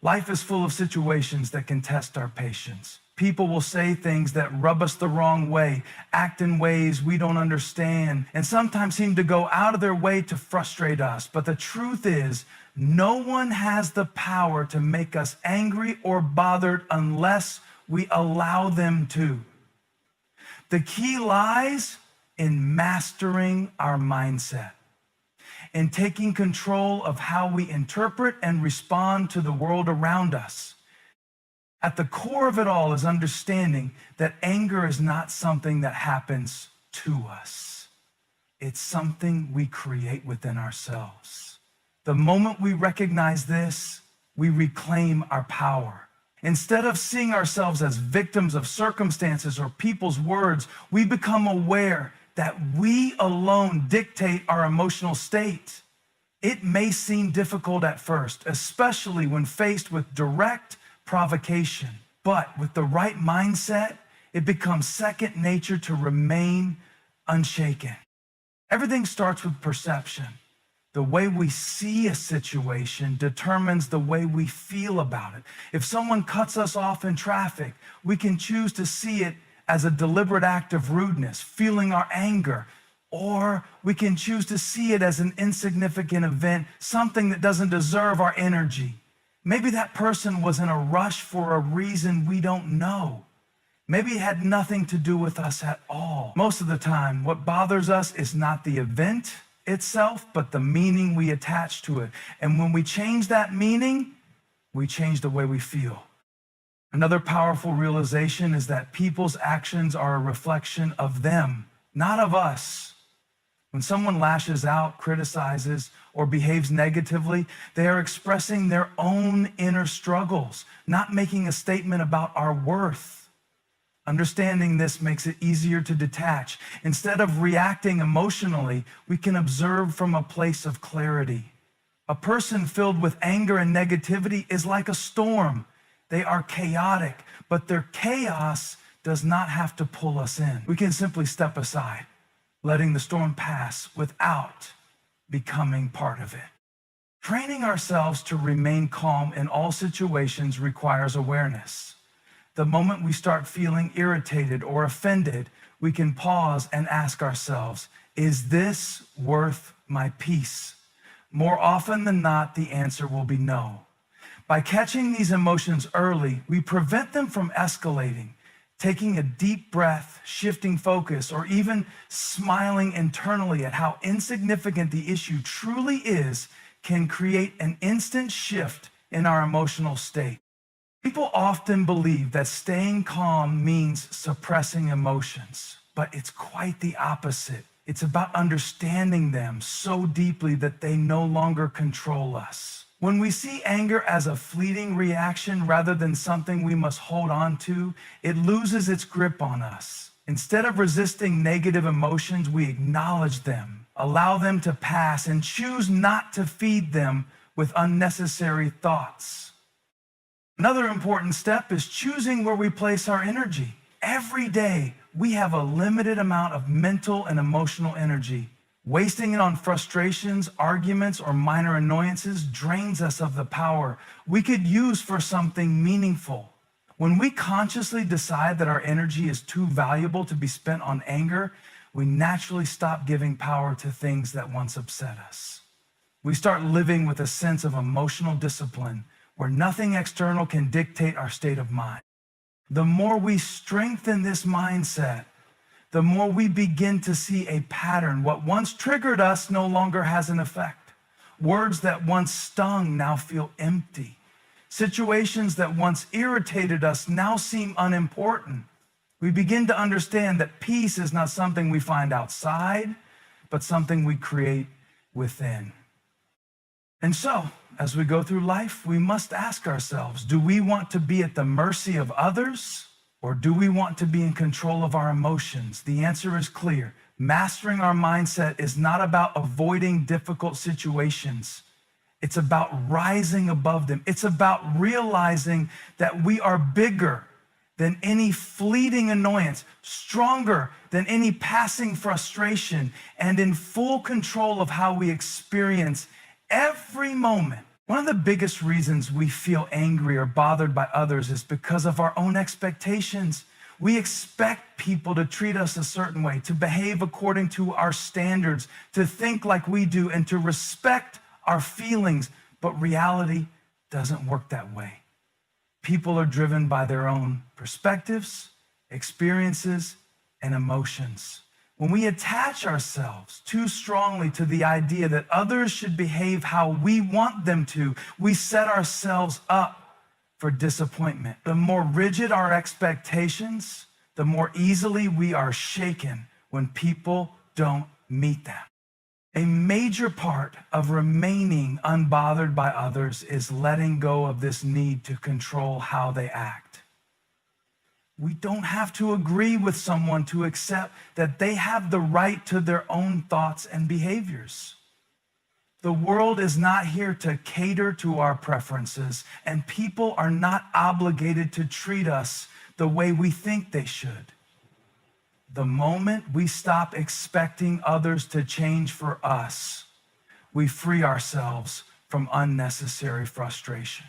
Life is full of situations that can test our patience. People will say things that rub us the wrong way, act in ways we don't understand, and sometimes seem to go out of their way to frustrate us. But the truth is, no one has the power to make us angry or bothered unless we allow them to. The key lies in mastering our mindset, in taking control of how we interpret and respond to the world around us. At the core of it all is understanding that anger is not something that happens to us. It's something we create within ourselves. The moment we recognize this, we reclaim our power. Instead of seeing ourselves as victims of circumstances or people's words, we become aware that we alone dictate our emotional state. It may seem difficult at first, especially when faced with direct provocation. But with the right mindset, it becomes second nature to remain unshaken. Everything starts with perception. The way we see a situation determines the way we feel about it. If someone cuts us off in traffic, we can choose to see it as a deliberate act of rudeness, feeling our anger, or we can choose to see it as an insignificant event, something that doesn't deserve our energy. Maybe that person was in a rush for a reason we don't know. Maybe it had nothing to do with us at all. Most of the time, what bothers us is not the event itself, but the meaning we attach to it. And when we change that meaning, we change the way we feel. Another powerful realization is that people's actions are a reflection of them, not of us. When someone lashes out, criticizes, or behaves negatively, they are expressing their own inner struggles, not making a statement about our worth. Understanding this makes it easier to detach. Instead of reacting emotionally, we can observe from a place of clarity. A person filled with anger and negativity is like a storm. They are chaotic, but their chaos does not have to pull us in. We can simply step aside, letting the storm pass without becoming part of it. Training ourselves to remain calm in all situations requires awareness. The moment we start feeling irritated or offended, we can pause and ask ourselves, is this worth my peace? More often than not, the answer will be no. By catching these emotions early, we prevent them from escalating. Taking a deep breath, shifting focus, or even smiling internally at how insignificant the issue truly is can create an instant shift in our emotional state. People often believe that staying calm means suppressing emotions, but it's quite the opposite. It's about understanding them so deeply that they no longer control us. When we see anger as a fleeting reaction rather than something we must hold on to, it loses its grip on us. Instead of resisting negative emotions, we acknowledge them, allow them to pass, and choose not to feed them with unnecessary thoughts. Another important step is choosing where we place our energy. Every day, we have a limited amount of mental and emotional energy. Wasting it on frustrations, arguments, or minor annoyances drains us of the power we could use for something meaningful. When we consciously decide that our energy is too valuable to be spent on anger, we naturally stop giving power to things that once upset us. We start living with a sense of emotional discipline where nothing external can dictate our state of mind. The more we strengthen this mindset, the more we begin to see a pattern. What once triggered us no longer has an effect. Words that once stung now feel empty. Situations that once irritated us now seem unimportant. We begin to understand that peace is not something we find outside, but something we create within. And so, as we go through life, we must ask ourselves, do we want to be at the mercy of others, or do we want to be in control of our emotions? The answer is clear. Mastering our mindset is not about avoiding difficult situations. It's about rising above them. It's about realizing that we are bigger than any fleeting annoyance, stronger than any passing frustration, and in full control of how we experience every moment. One of the biggest reasons we feel angry or bothered by others is because of our own expectations. We expect people to treat us a certain way, to behave according to our standards, to think like we do, and to respect our feelings. But reality doesn't work that way. People are driven by their own perspectives, experiences, and emotions. When we attach ourselves too strongly to the idea that others should behave how we want them to, we set ourselves up for disappointment. The more rigid our expectations, the more easily we are shaken when people don't meet them. A major part of remaining unbothered by others is letting go of this need to control how they act. We don't have to agree with someone to accept that they have the right to their own thoughts and behaviors. The world is not here to cater to our preferences, and people are not obligated to treat us the way we think they should. The moment we stop expecting others to change for us, we free ourselves from unnecessary frustration.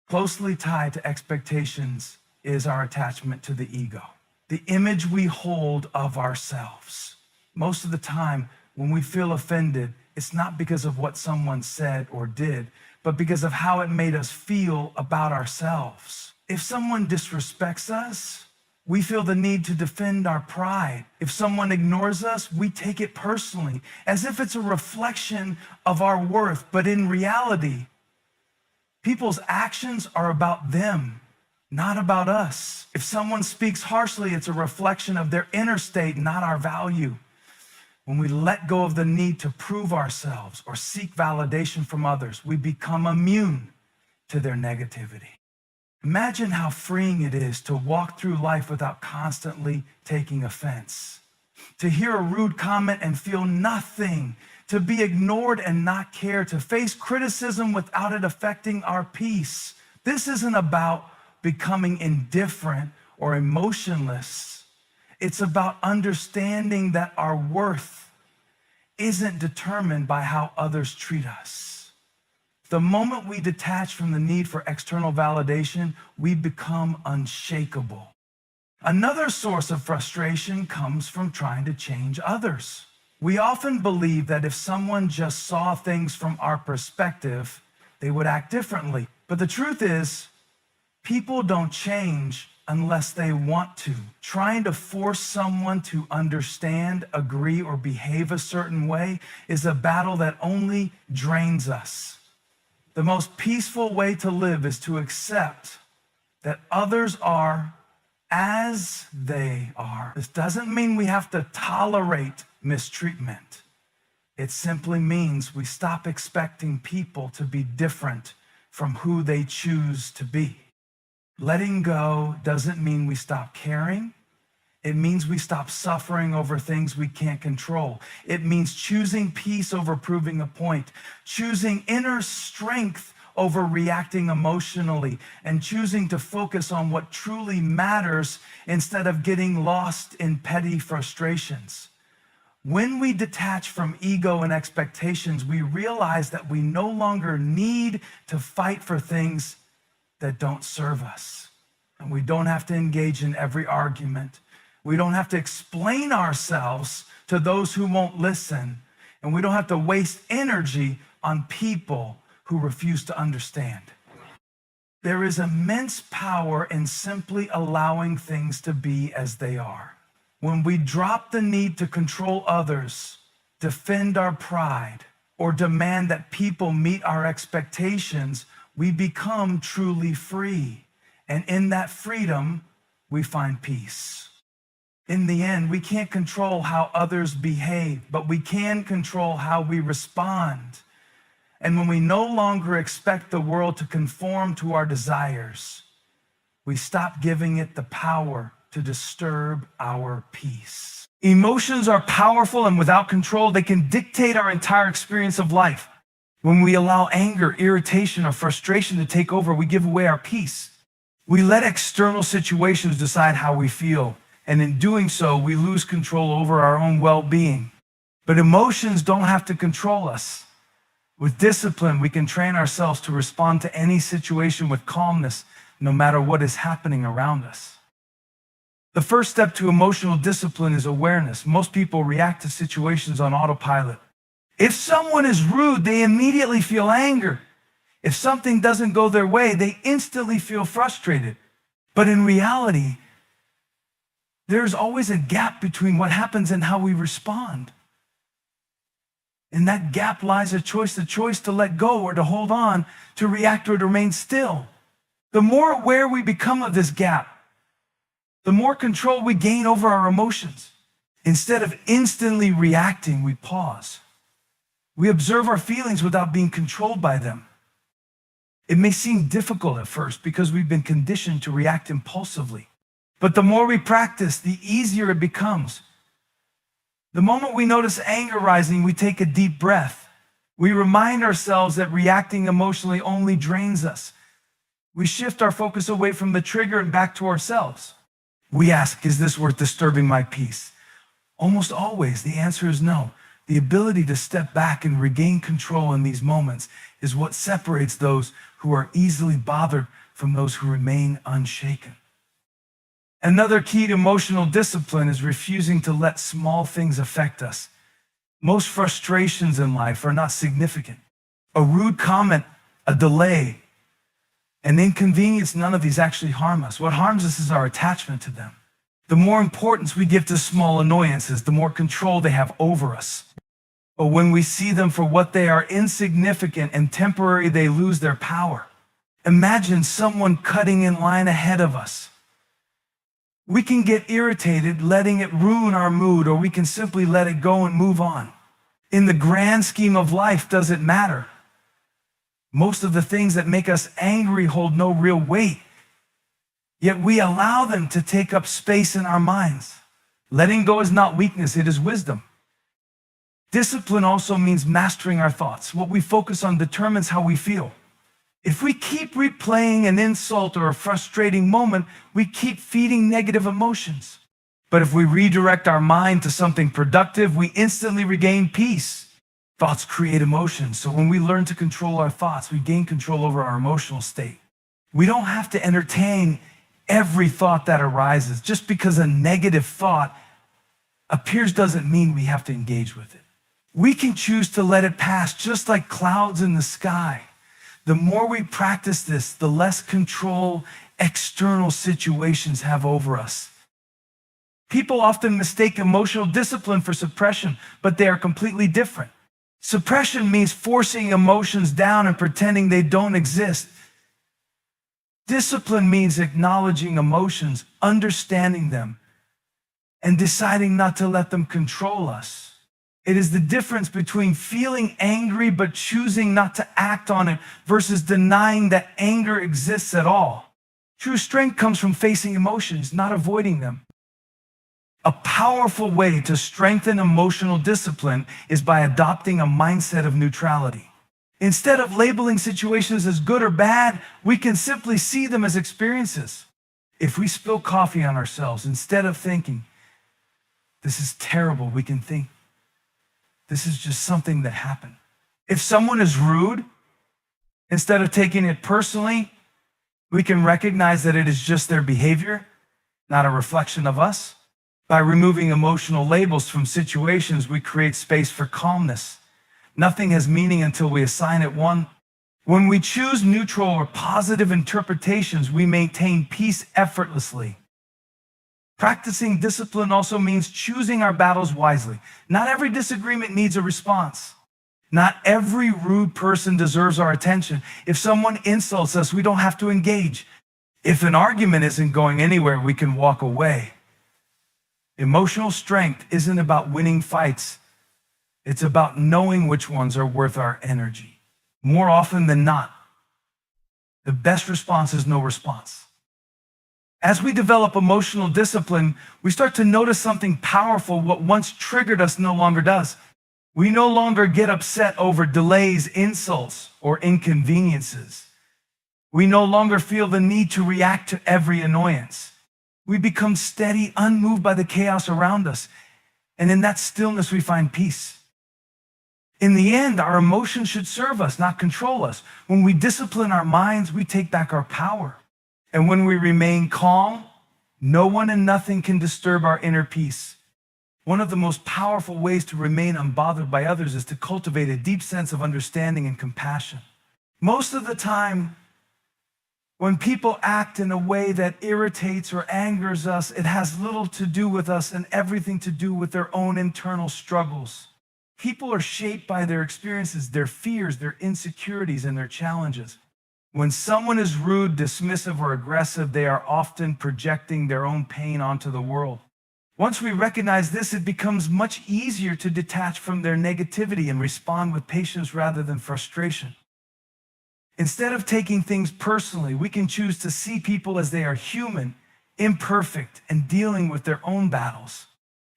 Closely tied to expectations is our attachment to the ego, the image we hold of ourselves. Most of the time, when we feel offended, it's not because of what someone said or did, but because of how it made us feel about ourselves. If someone disrespects us, we feel the need to defend our pride. If someone ignores us, we take it personally, as if it's a reflection of our worth. But in reality, people's actions are about them, not about us. If someone speaks harshly, it's a reflection of their inner state, not our value. When we let go of the need to prove ourselves or seek validation from others, we become immune to their negativity. Imagine how freeing it is to walk through life without constantly taking offense, to hear a rude comment and feel nothing, to be ignored and not care, to face criticism without it affecting our peace. This isn't about becoming indifferent or emotionless. It's about understanding that our worth isn't determined by how others treat us. The moment we detach from the need for external validation, we become unshakable. Another source of frustration comes from trying to change others. We often believe that if someone just saw things from our perspective, they would act differently. But the truth is, people don't change unless they want to. Trying to force someone to understand, agree, or behave a certain way is a battle that only drains us. The most peaceful way to live is to accept that others are as they are. This doesn't mean we have to tolerate mistreatment. It simply means we stop expecting people to be different from who they choose to be. Letting go doesn't mean we stop caring. It means we stop suffering over things we can't control. It means choosing peace over proving a point, choosing inner strength over reacting emotionally, and choosing to focus on what truly matters instead of getting lost in petty frustrations. When we detach from ego and expectations, we realize that we no longer need to fight for things that don't serve us. And we don't have to engage in every argument. We don't have to explain ourselves to those who won't listen. And we don't have to waste energy on people who refuse to understand. There is immense power in simply allowing things to be as they are. When we drop the need to control others, defend our pride, or demand that people meet our expectations, we become truly free. And in that freedom, we find peace. In the end, we can't control how others behave, but we can control how we respond. And when we no longer expect the world to conform to our desires, we stop giving it the power to disturb our peace. Emotions are powerful, and without control, they can dictate our entire experience of life. When we allow anger, irritation, or frustration to take over, we give away our peace. We let external situations decide how we feel. And in doing so, we lose control over our own well-being. But emotions don't have to control us. With discipline, we can train ourselves to respond to any situation with calmness, no matter what is happening around us. The first step to emotional discipline is awareness. Most people react to situations on autopilot. If someone is rude, they immediately feel anger. If something doesn't go their way, they instantly feel frustrated. But in reality, there's always a gap between what happens and how we respond. In that gap lies the choice to let go or to hold on, to react or to remain still. The more aware we become of this gap, the more control we gain over our emotions. Instead of instantly reacting, we pause. We observe our feelings without being controlled by them. It may seem difficult at first because we've been conditioned to react impulsively. But the more we practice, the easier it becomes. The moment we notice anger rising, we take a deep breath. We remind ourselves that reacting emotionally only drains us. We shift our focus away from the trigger and back to ourselves. We ask, is this worth disturbing my peace? Almost always, the answer is no. The ability to step back and regain control in these moments is what separates those who are easily bothered from those who remain unshaken. Another key to emotional discipline is refusing to let small things affect us. Most frustrations in life are not significant. A rude comment, a delay, an inconvenience, none of these actually harm us. What harms us is our attachment to them. The more importance we give to small annoyances, the more control they have over us. But when we see them for what they are, insignificant and temporary, they lose their power. Imagine someone cutting in line ahead of us. We can get irritated, letting it ruin our mood, or we can simply let it go and move on. In the grand scheme of life, does it matter? Most of the things that make us angry hold no real weight, yet we allow them to take up space in our minds. Letting go is not weakness, it is wisdom. Discipline also means mastering our thoughts. What we focus on determines how we feel. If we keep replaying an insult or a frustrating moment, we keep feeding negative emotions. But if we redirect our mind to something productive, we instantly regain peace. Thoughts create emotions, so when we learn to control our thoughts, we gain control over our emotional state. We don't have to entertain every thought that arises. Just because a negative thought appears doesn't mean we have to engage with it. We can choose to let it pass, just like clouds in the sky. The more we practice this, the less control external situations have over us. People often mistake emotional discipline for suppression, but they are completely different. Suppression means forcing emotions down and pretending they don't exist. Discipline means acknowledging emotions, understanding them, and deciding not to let them control us. It is the difference between feeling angry but choosing not to act on it versus denying that anger exists at all. True strength comes from facing emotions, not avoiding them. A powerful way to strengthen emotional discipline is by adopting a mindset of neutrality. Instead of labeling situations as good or bad, we can simply see them as experiences. If we spill coffee on ourselves, instead of thinking, this is terrible, we can think, this is just something that happened. If someone is rude, instead of taking it personally, we can recognize that it is just their behavior, not a reflection of us. By removing emotional labels from situations, we create space for calmness. Nothing has meaning until we assign it one. When we choose neutral or positive interpretations, we maintain peace effortlessly. Practicing discipline also means choosing our battles wisely. Not every disagreement needs a response. Not every rude person deserves our attention. If someone insults us, we don't have to engage. If an argument isn't going anywhere, we can walk away. Emotional strength isn't about winning fights. It's about knowing which ones are worth our energy. More often than not, the best response is no response. As we develop emotional discipline, we start to notice something powerful. What once triggered us no longer does. We no longer get upset over delays, insults, or inconveniences. We no longer feel the need to react to every annoyance. We become steady, unmoved by the chaos around us. And in that stillness, we find peace. In the end, our emotions should serve us, not control us. When we discipline our minds, we take back our power. And when we remain calm, no one and nothing can disturb our inner peace. One of the most powerful ways to remain unbothered by others is to cultivate a deep sense of understanding and compassion. Most of the time, when people act in a way that irritates or angers us, it has little to do with us and everything to do with their own internal struggles. People are shaped by their experiences, their fears, their insecurities, and their challenges. When someone is rude, dismissive, or aggressive, they are often projecting their own pain onto the world. Once we recognize this, it becomes much easier to detach from their negativity and respond with patience rather than frustration. Instead of taking things personally, we can choose to see people as they are human, imperfect, and dealing with their own battles.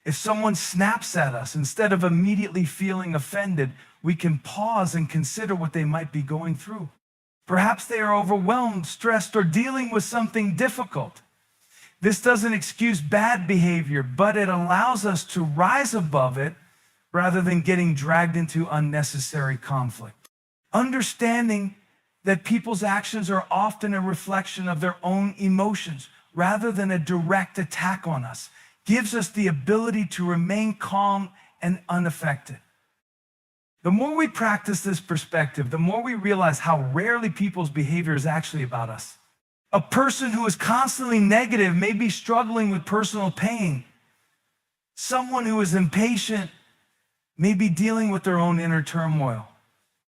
If someone snaps at us, instead of immediately feeling offended, we can pause and consider what they might be going through. Perhaps they are overwhelmed, stressed, or dealing with something difficult. This doesn't excuse bad behavior, but it allows us to rise above it rather than getting dragged into unnecessary conflict. Understanding that people's actions are often a reflection of their own emotions rather than a direct attack on us gives us the ability to remain calm and unaffected. The more we practice this perspective, the more we realize how rarely people's behavior is actually about us. A person who is constantly negative may be struggling with personal pain. Someone who is impatient may be dealing with their own inner turmoil.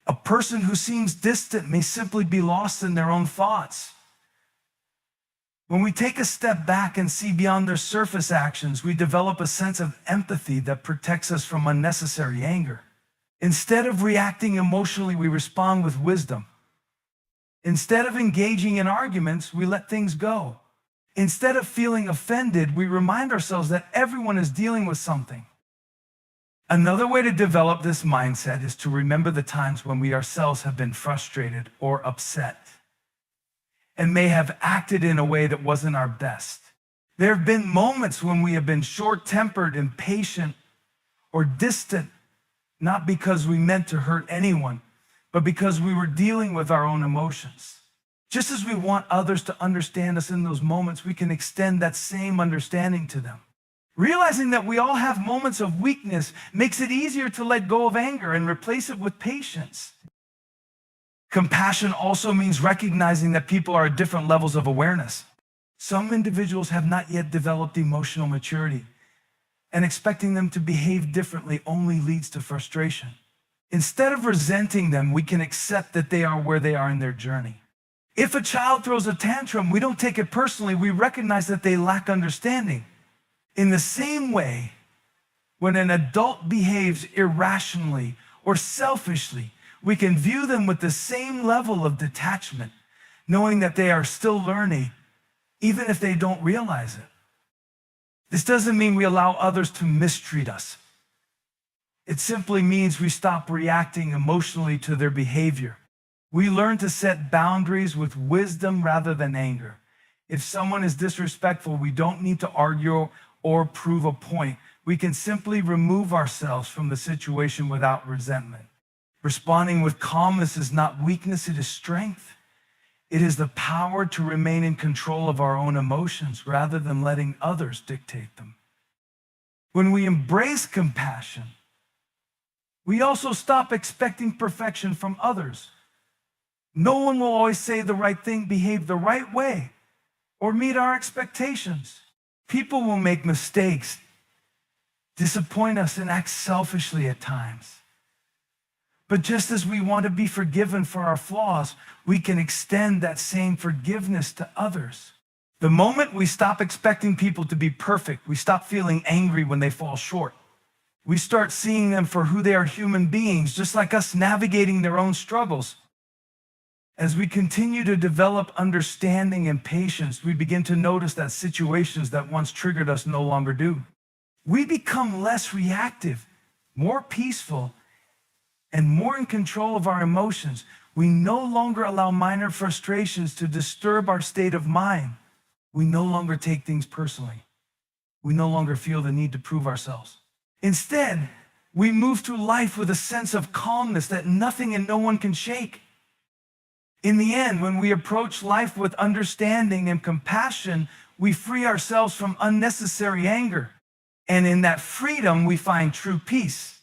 A person who seems distant may simply be lost in their own thoughts. When we take a step back and see beyond their surface actions, we develop a sense of empathy that protects us from unnecessary anger. Instead of reacting emotionally, we respond with wisdom. Instead of engaging in arguments, we let things go. Instead of feeling offended, we remind ourselves that everyone is dealing with something. Another way to develop this mindset is to remember the times when we ourselves have been frustrated or upset and may have acted in a way that wasn't our best. There have been moments when we have been short-tempered, impatient, or distant, not because we meant to hurt anyone, but because we were dealing with our own emotions. Just as we want others to understand us in those moments, we can extend that same understanding to them. Realizing that we all have moments of weakness makes it easier to let go of anger and replace it with patience. Compassion also means recognizing that people are at different levels of awareness. Some individuals have not yet developed emotional maturity, and expecting them to behave differently only leads to frustration. Instead of resenting them, we can accept that they are where they are in their journey. If a child throws a tantrum, we don't take it personally. We recognize that they lack understanding. In the same way, when an adult behaves irrationally or selfishly, we can view them with the same level of detachment, knowing that they are still learning, even if they don't realize it. This doesn't mean we allow others to mistreat us. It simply means we stop reacting emotionally to their behavior. We learn to set boundaries with wisdom rather than anger. If someone is disrespectful, we don't need to argue or prove a point. We can simply remove ourselves from the situation without resentment. Responding with calmness is not weakness, it is strength. It is the power to remain in control of our own emotions rather than letting others dictate them. When we embrace compassion, we also stop expecting perfection from others. No one will always say the right thing, behave the right way, or meet our expectations. People will make mistakes, disappoint us, and act selfishly at times. But just as we want to be forgiven for our flaws, we can extend that same forgiveness to others. The moment we stop expecting people to be perfect, we stop feeling angry when they fall short. We start seeing them for who they are, human beings, just like us, navigating their own struggles. As we continue to develop understanding and patience, we begin to notice that situations that once triggered us no longer do. We become less reactive, more peaceful, and more in control of our emotions. We no longer allow minor frustrations to disturb our state of mind. We no longer take things personally. We no longer feel the need to prove ourselves. Instead, We move through life with a sense of calmness that nothing and no one can shake. In the end, when we approach life with understanding and compassion, we free ourselves from unnecessary anger. And in that freedom, we find true peace.